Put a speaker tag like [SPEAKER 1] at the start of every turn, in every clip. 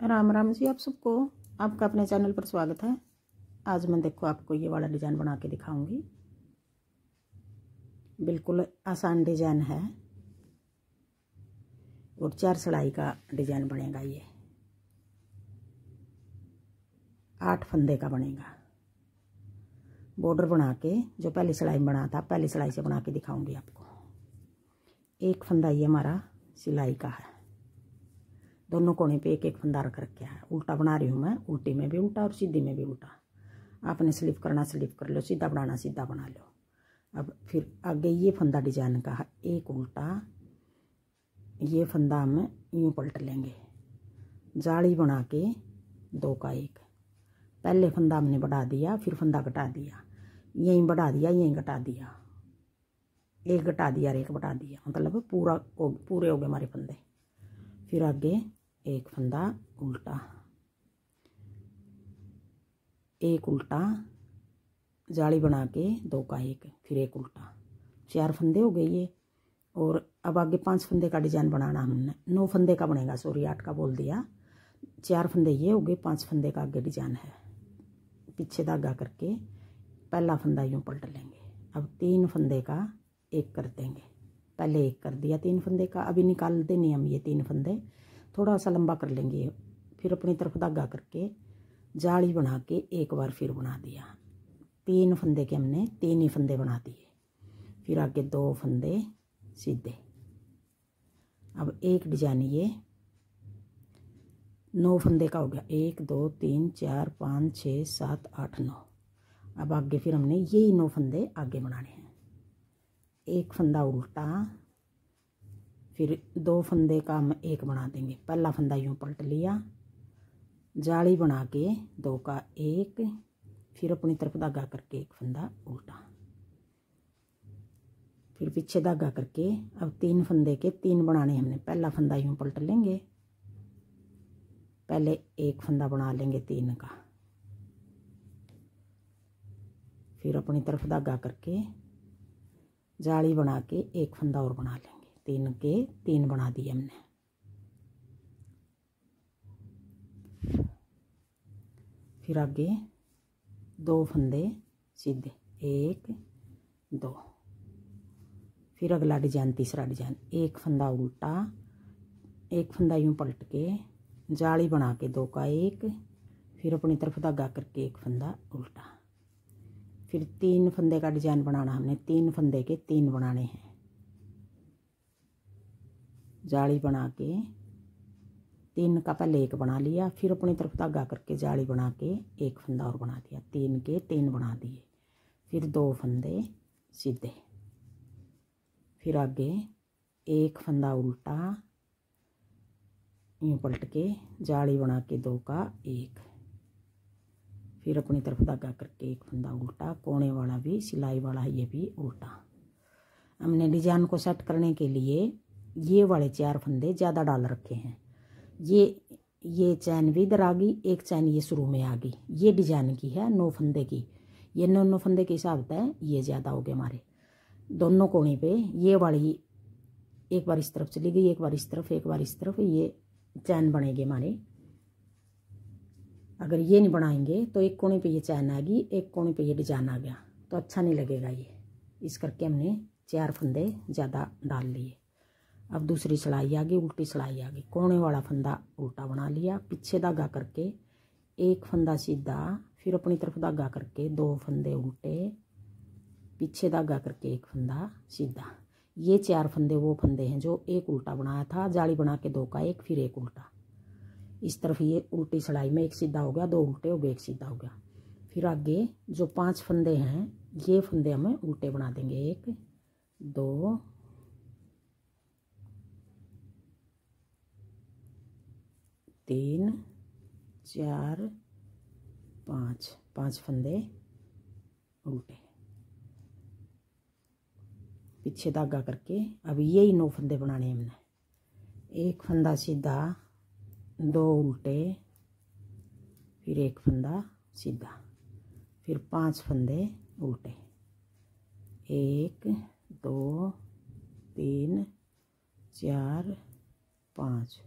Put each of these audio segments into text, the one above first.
[SPEAKER 1] राम राम जी आप सबको। आपका अपने चैनल पर स्वागत है। आज मैं देखो आपको ये वाला डिज़ाइन बना के दिखाऊंगी। बिल्कुल आसान डिज़ाइन है और 4 सिलाई का डिज़ाइन बनेगा। ये 8 फंदे का बनेगा। बॉर्डर बना के जो पहली सिलाई में बना था, पहली सिलाई से बना के दिखाऊंगी आपको। एक फंदा ये हमारा सिलाई का है, दोनों कोने पे एक एक फंदा रख रखा है। उल्टा बना रही हूँ मैं, उल्टी में भी उल्टा और सीधी में भी उल्टा। आपने स्लिप करना स्लिप कर लो, सीधा बनाना सीधा बना लो। अब फिर आगे ये फंदा डिजाइन का है, एक उल्टा, ये फंदा हम यूँ पलट लेंगे, जाली बना के 2 का 1। पहले फंदा हमने बढ़ा दिया, फिर फंदा घटा दिया, यहीं बढ़ा दिया यहीं घटा दिया, एक घटा दिया और एक बढ़ा दिया, मतलब पूरे हो गए हमारे फंदे। फिर आगे एक फंदा उल्टा, एक उल्टा, जाली बना के 2 का 1, फिर एक उल्टा। 4 फंदे हो गए ये। और अब आगे 5 फंदे का डिजाइन बनाना हमने, 9 फंदे का बनेगा, सॉरी 8 का बोल दिया। 4 फंदे ये हो गए, 5 फंदे का आगे डिजाइन है। पीछे धागा करके पहला फंदा यूँ पलट लेंगे। अब 3 फंदे का 1 कर देंगे, पहले 1 कर दिया 3 फंदे का। अभी निकाल देंगे हम ये 3 फंदे, थोड़ा सा लंबा कर लेंगे। फिर अपनी तरफ धागा करके जाली बना के एक बार फिर बना दिया। 3 फंदे के हमने 3 ही फंदे बना दिए। फिर आगे 2 फंदे सीधे। अब एक डिजाइन ये 9 फंदे का हो गया, 1 2 3 4 5 6 7 8 9। अब आगे फिर हमने यही 9 फंदे आगे बनाने हैं। एक फंदा उल्टा, फिर 2 फंदे का हम 1 बना देंगे। पहला फंदा यूँ पलट लिया, जाली बना के 2 का 1, फिर अपनी तरफ धागा करके एक फंदा उल्टा, फिर पीछे धागा करके अब 3 फंदे के 3 बनाने हमने। पहला फंदा यूँ पलट लेंगे, पहले एक फंदा बना लेंगे 3 का, फिर अपनी तरफ धागा करके जाली बना के एक फंदा और बना लेंगे। 3 के 3 बना दिए हमने। फिर आगे 2 फंदे सीधे, 1 2। फिर अगला डिजाइन, तीसरा डिजाइन, एक फंदा उल्टा, एक फंदा यूँ पलट के जाली बना के 2 का 1, फिर अपनी तरफ धागा करके एक फंदा उल्टा। फिर 3 फंदे का डिजाइन बनाना हमने, 3 फंदे के 3 बनाने हैं। जाली बना के 3 का पहले 1 बना लिया, फिर अपनी तरफ धागा करके जाली बना के एक फंदा और बना दिया। 3 के 3 बना दिए। फिर 2 फंदे सीधे, फिर आगे एक फंदा उल्टा, यूँ पलट के जाली बना के 2 का 1, फिर अपनी तरफ धागा करके एक फंदा उल्टा। कोने वाला भी, सिलाई वाला ये भी उल्टा। हमने डिजाइन को सेट करने के लिए ये वाले 4 फंदे ज़्यादा डाल रखे हैं। ये चैन भी इधर आ गई, एक चैन ये शुरू में आ गई। ये डिजाइन की है 9 फंदे की, ये 9 फंदे के हिसाब से ये ज़्यादा हो गए हमारे। दोनों कोने पे ये वाली एक बार इस तरफ चली गई, एक बार इस तरफ, एक बार इस तरफ, ये चैन बनेगी हमारे। अगर ये नहीं बनाएंगे तो एक कोने पे ये चैन आ गई, एक कोने पे ये डिजाइन आ गया, तो अच्छा नहीं लगेगा ये। इस करके हमने 4 फंदे ज़्यादा डाल लिए। अब दूसरी सिलाई आ गई, उल्टी सिलाई आ गई। कोने वाला फंदा उल्टा बना लिया, पीछे धागा करके एक फंदा सीधा, फिर अपनी तरफ धागा करके 2 फंदे उल्टे, पीछे धागा करके एक फंदा सीधा। ये 4 फंदे वो फंदे हैं जो एक उल्टा बनाया था, जाली बना के 2 का 1, फिर एक उल्टा। इस तरफ ये उल्टी सिलाई में एक सीधा हो गया, 2 उल्टे हो गए, एक सीधा हो गया। फिर आगे जो 5 फंदे हैं ये फंदे हमें उल्टे बना देंगे। 1 2 3 4 5 फंदे उल्टे, पीछे धागा करके अब यही 9 फंदे बनाने हमने। एक फंदा सीधा, 2 उल्टे, फिर एक फंदा सीधा, फिर 5 फंदे उल्टे, 1 2 3 4 5,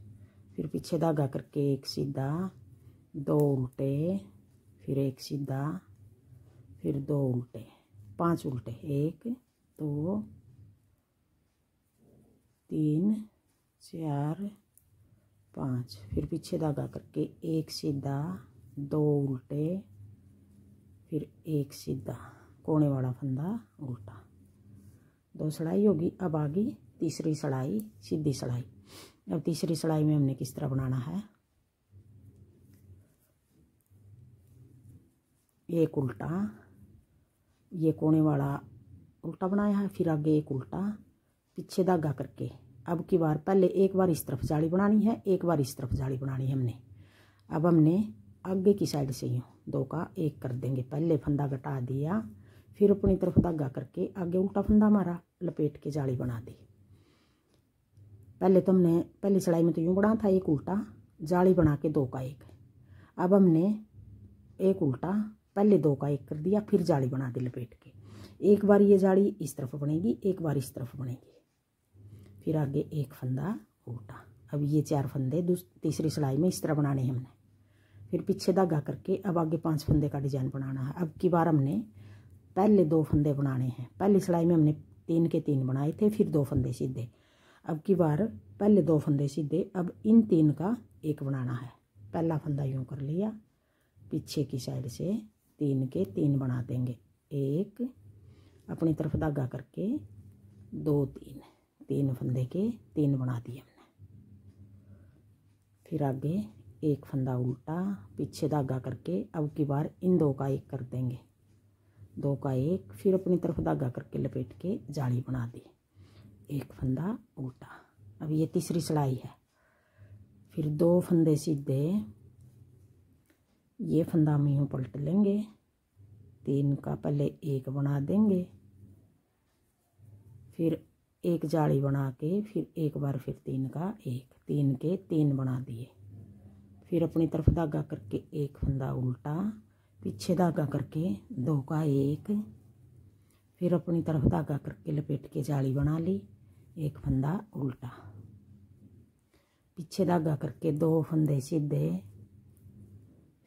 [SPEAKER 1] फिर पीछे धागा करके एक सीधा, 2 उल्टे, फिर एक सीधा, फिर 2 उल्टे, 5 उल्टे, 1 2 3 4 5, फिर पीछे धागा करके एक सीधा, 2 उल्टे, फिर एक सीधा, कोने वाला फंदा उल्टा, 2 सिलाई होगी। अब आगे तीसरी सिलाई, सीधी सिलाई। अब तीसरी सिलाई में हमने किस तरह बनाना है, एक उल्टा, ये कोने वाला उल्टा बनाया है, फिर आगे एक उल्टा, पीछे धागा करके अब की बार पहले एक बार इस तरफ जाली बनानी है, एक बार इस तरफ जाली बनानी है हमने। अब हमने आगे की साइड से यूँ 2 का 1 कर देंगे। पहले फंदा घटा दिया, फिर अपनी तरफ धागा करके आगे उल्टा फंदा मारा, लपेट के जाली बना दी। पहले तो हमने पहली सिलाई में तो यूँ बना था, एक उल्टा, जाली बना के 2 का 1। अब हमने एक उल्टा, पहले 2 का 1 कर दिया, फिर जाली बना दी लपेट के। एक बार ये जाली इस तरफ बनेगी, एक बार इस तरफ बनेगी, फिर आगे एक फंदा उल्टा। अब ये 4 फंदे तीसरी सिलाई में इस तरह बनाने हैं हमने। फिर पीछे धागा करके अब आगे 5 फंदे का डिजाइन बनाना है। अब की बार हमने पहले 2 फंदे बनाने हैं। पहली सिलाई में हमने 3 के 3 बनाए थे, फिर 2 फंदे सीधे। अब की बार पहले 2 फंदे सीधे, अब इन 3 का 1 बनाना है। पहला फंदा यूँ कर लिया, पीछे की साइड से 3 के 3 बना देंगे, 1 अपनी तरफ धागा करके 2 3 फंदे के 3 बना दिए हमने। फिर आगे एक फंदा उल्टा, पीछे धागा करके अब की बार इन 2 का 1 कर देंगे, 2 का 1, फिर अपनी तरफ धागा करके लपेट के जाली बना दी, एक फंदा उल्टा। अब ये तीसरी सिलाई है। फिर 2 फंदे सीधे, ये फंदा हम यूँ पलट लेंगे, 3 का पहले 1 बना देंगे, फिर एक जाली बना के फिर एक बार फिर 3 का 1, 3 के 3 बना दिए। फिर अपनी तरफ धागा करके एक फंदा उल्टा, पीछे धागा करके 2 का 1, फिर अपनी तरफ धागा करके लपेट के जाली बना ली, एक फंदा उल्टा, पीछे धागा करके 2 फंदे सीधे,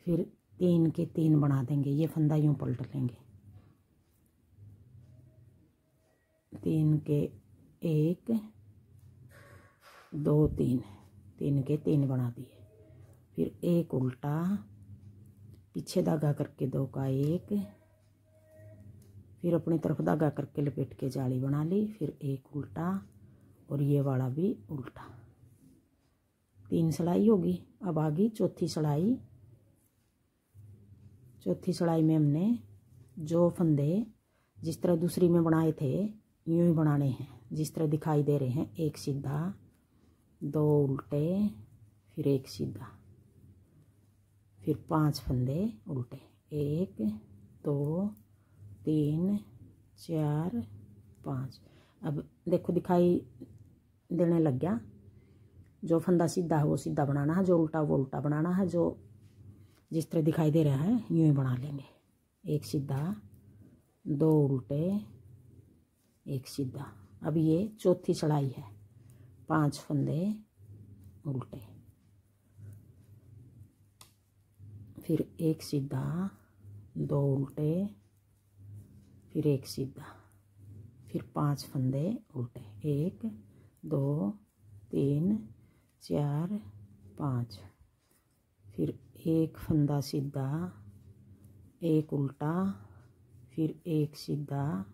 [SPEAKER 1] फिर 3 के 3 बना देंगे। ये फंदा यूँ पलट लेंगे, 3 के 1 2 3, 3 के 3 बना दिए। फिर एक उल्टा, पीछे धागा करके 2 का 1, फिर अपनी तरफ धागा करके लपेट के जाली बना ली, फिर एक उल्टा और ये वाला भी उल्टा। 3 सिलाई होगी। अब आगे चौथी सिलाई। चौथी सिलाई में हमने जो फंदे जिस तरह दूसरी में बनाए थे यूँ ही बनाने हैं, जिस तरह दिखाई दे रहे हैं। एक सीधा, 2 उल्टे, फिर एक सीधा, फिर 5 फंदे उल्टे, 1 2 3 4 5। अब देखो दिखाई देने लग गया। जो फंदा सीधा है वो सीधा बनाना है, जो उल्टा वो उल्टा बनाना है। जो जिस तरह दिखाई दे रहा है यूँ ही बना लेंगे। एक सीधा, 2 उल्टे, एक सीधा। अब ये चौथी सिलाई है। 5 फंदे उल्टे, फिर एक सीधा, 2 उल्टे, फिर एक सीधा, फिर 5 फंदे उल्टे, 1 2 3 4 5, फिर एक फंदा सीधा, एक उल्टा, फिर एक सीधा,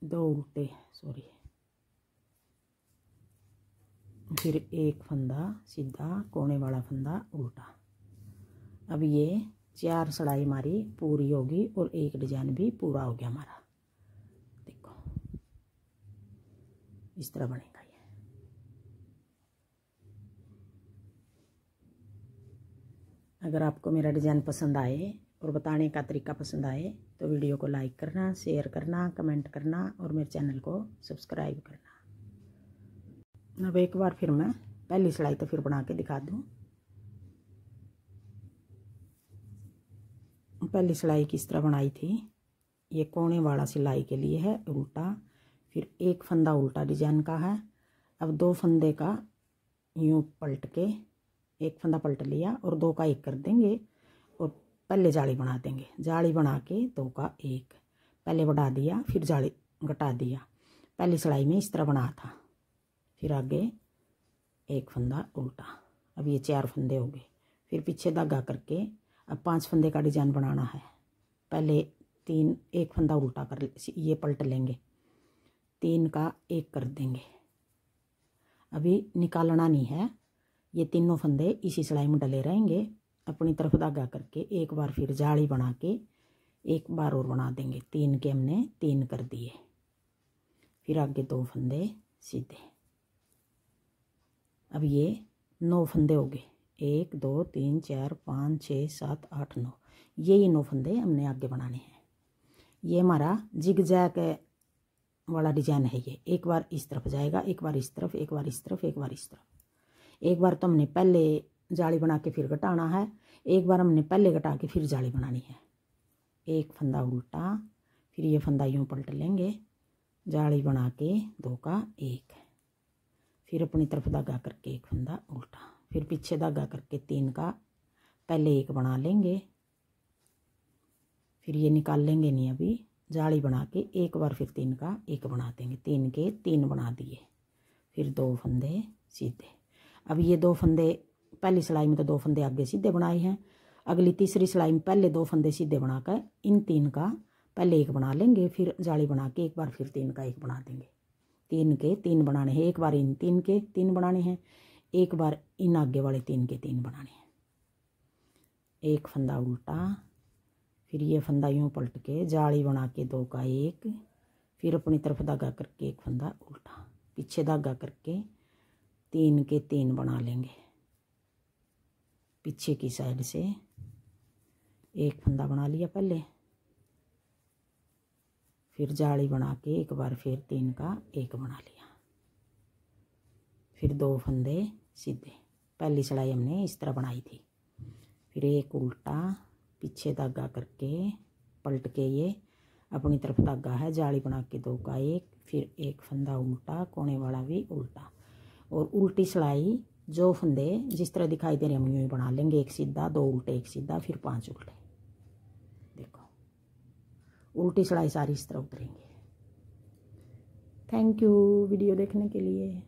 [SPEAKER 1] 2 उल्टे, फिर एक फंदा सीधा, कोने वाला फंदा उल्टा। अब ये 4 सिलाई हमारी पूरी होगी और एक डिजाइन भी पूरा हो गया हमारा। देखो इस तरह बनेगा ये। अगर आपको मेरा डिजाइन पसंद आए और बताने का तरीका पसंद आए तो वीडियो को लाइक करना, शेयर करना, कमेंट करना और मेरे चैनल को सब्सक्राइब करना। अब एक बार फिर मैं पहली सिलाई तो फिर बना के दिखा दूँ। पहली सिलाई किस तरह बनाई थी। ये कोने वाला सिलाई के लिए है उल्टा, फिर एक फंदा उल्टा डिजाइन का है। अब 2 फंदे का यूँ पलट के, एक फंदा पलट लिया और 2 का 1 कर देंगे और पहले जाली बना देंगे। जाली बना के 2 का 1 पहले बढ़ा दिया, फिर जाली घटा दिया। पहली सिलाई में इस तरह बना था, फिर आगे एक फंदा उल्टा। अब ये 4 फंदे हो गए। फिर पीछे धागा करके अब 5 फंदे का डिजाइन बनाना है। पहले 3, एक फंदा उल्टा कर ये पलट लेंगे, 3 का 1 कर देंगे। अभी निकालना नहीं है, ये तीनों फंदे इसी सिलाई में डले रहेंगे। अपनी तरफ धागा करके एक बार फिर जाली बना के एक बार और बना देंगे। 3 के हमने 3 कर दिए। फिर आगे 2 फंदे सीधे। अब ये 9 फंदे हो गए, 1 2 3 4 5 6 7 8 9। ये 9 फंदे हमने आगे बनाने हैं। ये हमारा जिगजैग वाला डिजाइन है। ये एक बार इस तरफ जाएगा, एक बार इस तरफ, एक बार इस तरफ, एक बार इस तरफ। एक बार तो हमने पहले जाली बना के फिर घटाना है, एक बार हमने पहले घटा के फिर जाली बनानी है। एक फंदा उल्टा, फिर ये फंदा यूँ पलट लेंगे, जाली बना के 2 का 1, फिर अपनी तरफ धागा करके एक फंदा उल्टा, फिर पीछे धागा करके 3 का पहले 1 बना लेंगे। फिर ये निकाल लेंगे नहीं, अभी जाली बना के एक बार फिर 3 का 1 बना देंगे। 3 के 3 बना दिए। फिर 2 फंदे सीधे। अब ये 2 फंदे पहली सिलाई में तो 2 फंदे आगे सीधे बनाए हैं। अगली तीसरी सिलाई में पहले 2 फंदे सीधे बनाकर इन 3 का पहले 1 बना लेंगे, फिर जाली बना के एक बार फिर 3 का 1 बना देंगे। 3 के 3 बनाने हैं, एक बार इन 3 के 3 बनाने हैं, एक बार इन आगे वाले 3 के 3 बनाने हैं। एक फंदा उल्टा, फिर ये फंदा यूँ पलट के जाली बना के 2 का 1, फिर अपनी तरफ धागा करके एक फंदा उल्टा, पीछे धागा करके 3 के 3 बना लेंगे। पीछे की साइड से एक फंदा बना लिया पहले, फिर जाली बना के एक बार फिर 3 का 1 बना लिया। फिर 2 फंदे सीधे। पहली सिलाई हमने इस तरह बनाई थी। फिर एक उल्टा, पीछे धागा करके पलट के ये अपनी तरफ धागा है, जाली बना के 2 का 1, फिर एक फंदा उल्टा, कोने वाला भी उल्टा। और उल्टी सिलाई जो फंदे जिस तरह दिखाई दे रहे हम यूँ ही बना लेंगे। एक सीधा, 2 उल्टे, एक सीधा, फिर 5 उल्टे। देखो उल्टी सिलाई सारी इस तरह उतरेंगे। थैंक यू वीडियो देखने के लिए।